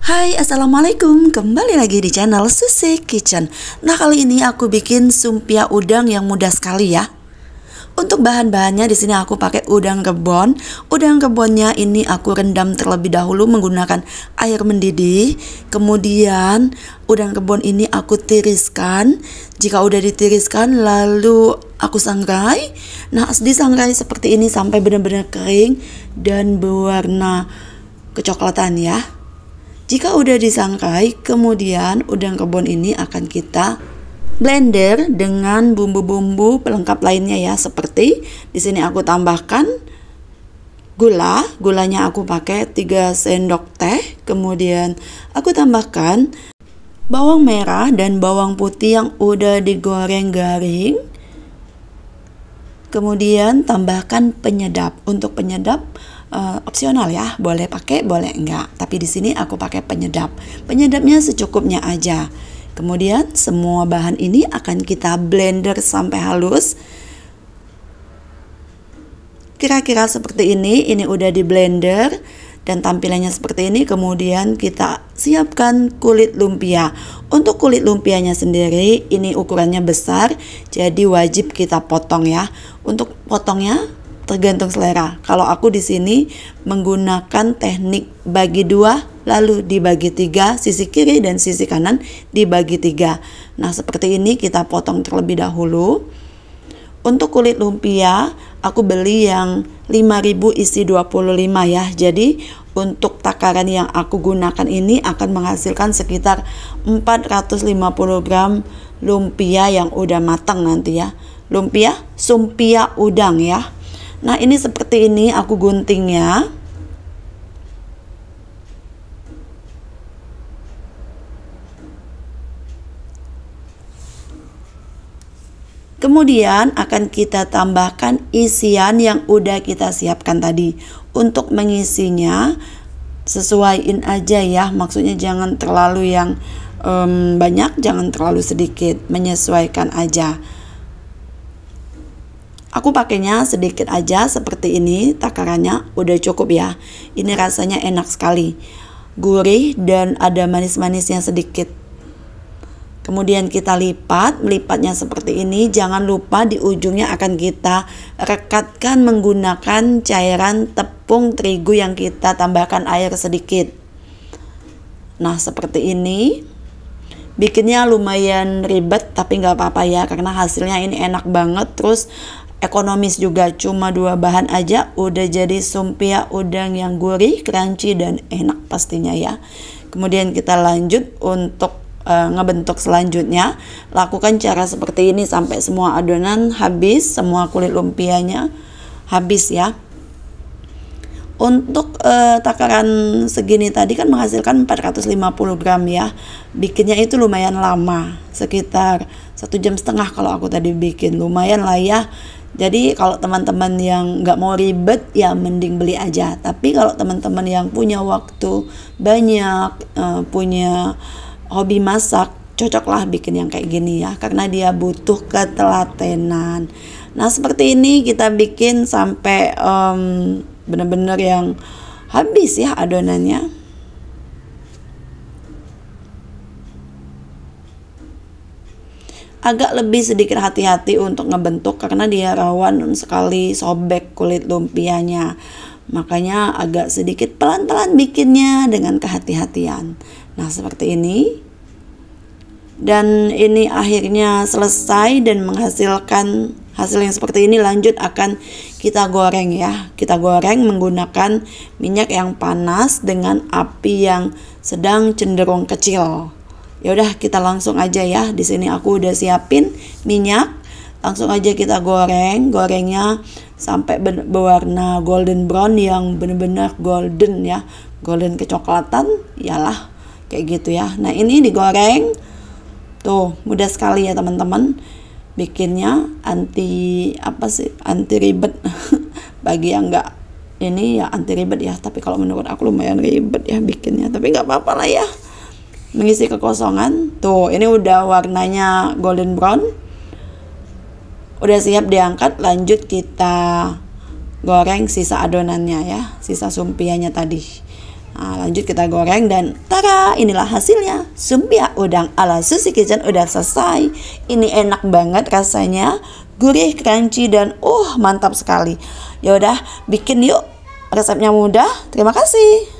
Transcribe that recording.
Hai, assalamualaikum. Kembali lagi di channel Susi Kitchen. Nah, kali ini aku bikin sumpia udang yang mudah sekali ya. Untuk bahan-bahannya di sini aku pakai udang rebon. Udang rebonnya ini aku rendam terlebih dahulu menggunakan air mendidih. Kemudian udang rebon ini aku tiriskan. Jika udah ditiriskan lalu aku sangrai. Nah, disangrai seperti ini sampai benar-benar kering dan berwarna kecoklatan ya. Jika udah disangrai, kemudian udang rebon ini akan kita blender dengan bumbu-bumbu pelengkap lainnya ya. Seperti di sini aku tambahkan gulanya aku pakai 3 sendok teh. Kemudian aku tambahkan bawang merah dan bawang putih yang udah digoreng garing. Kemudian tambahkan penyedap. Untuk penyedap opsional ya, boleh pakai boleh enggak, tapi di sini aku pakai penyedap. Penyedapnya secukupnya aja. Kemudian semua bahan ini akan kita blender sampai halus. Kira-kira seperti ini udah di blender dan tampilannya seperti ini. Kemudian kita siapkan kulit lumpia. Untuk kulit lumpianya sendiri ini ukurannya besar, jadi wajib kita potong ya. Untuk potongnya tergantung selera. Kalau aku di sini menggunakan teknik bagi 2 lalu dibagi 3, sisi kiri dan sisi kanan dibagi 3. Nah, seperti ini kita potong terlebih dahulu. Untuk kulit lumpia aku beli yang 5000 isi 25 ya. Jadi untuk takaran yang aku gunakan ini akan menghasilkan sekitar 450 gram lumpia yang udah matang nanti ya. Sumpia udang ya. Nah, ini seperti ini aku guntingnya. Kemudian akan kita tambahkan isian yang udah kita siapkan tadi. Untuk mengisinya sesuaiin aja ya. Maksudnya jangan terlalu yang banyak, jangan terlalu sedikit. Menyesuaikan aja. Aku pakainya sedikit aja seperti ini, takarannya udah cukup ya. Ini rasanya enak sekali, gurih dan ada manis-manisnya sedikit. Kemudian kita melipatnya seperti ini. Jangan lupa di ujungnya akan kita rekatkan menggunakan cairan tepung terigu yang kita tambahkan air sedikit. Nah, seperti ini. Bikinnya lumayan ribet tapi nggak apa-apa ya, karena hasilnya ini enak banget. Terus ekonomis juga, cuma 2 bahan aja udah jadi sumpia udang yang gurih, crunchy dan enak pastinya ya. Kemudian kita lanjut untuk ngebentuk selanjutnya. Lakukan cara seperti ini sampai semua adonan habis, semua kulit lumpianya habis ya. Untuk takaran segini tadi kan menghasilkan 450 gram ya. Bikinnya itu lumayan lama, sekitar 1,5 jam kalau aku tadi bikin. Lumayan lah ya. Jadi kalau teman-teman yang nggak mau ribet ya mending beli aja. Tapi kalau teman-teman yang punya waktu banyak, punya hobi masak, cocoklah bikin yang kayak gini ya, karena dia butuh ketelatenan. Nah, seperti ini kita bikin sampai benar-benar yang habis ya adonannya. Agak lebih sedikit hati-hati untuk ngebentuk karena dia rawan sekali sobek kulit lumpianya. Makanya agak sedikit pelan-pelan bikinnya dengan kehati-hatian. Nah, seperti ini. Dan ini akhirnya selesai dan menghasilkan hasil yang seperti ini. Lanjut akan kita goreng ya. Kita goreng menggunakan minyak yang panas dengan api yang sedang cenderung kecil. Ya udah, kita langsung aja ya. Di sini aku udah siapin minyak. Langsung aja kita goreng. Gorengnya sampai berwarna golden brown yang benar-benar golden ya. Golden kecoklatan, iyalah kayak gitu ya. Nah, ini digoreng. Tuh, mudah sekali ya teman-teman. Bikinnya anti ribet. Bagi yang enggak ini ya anti ribet ya. Tapi kalau menurut aku lumayan ribet ya bikinnya. Tapi nggak apa-apa lah ya. Mengisi kekosongan. Tuh, ini udah warnanya golden brown. Udah siap diangkat. Lanjut kita goreng sisa adonannya ya, sisa sumpianya tadi. Nah, lanjut kita goreng dan tara, inilah hasilnya. Sumpia udang ala Susi Kitchen udah selesai. Ini enak banget rasanya, gurih, crunchy dan mantap sekali. Ya udah, bikin yuk. Resepnya mudah. Terima kasih.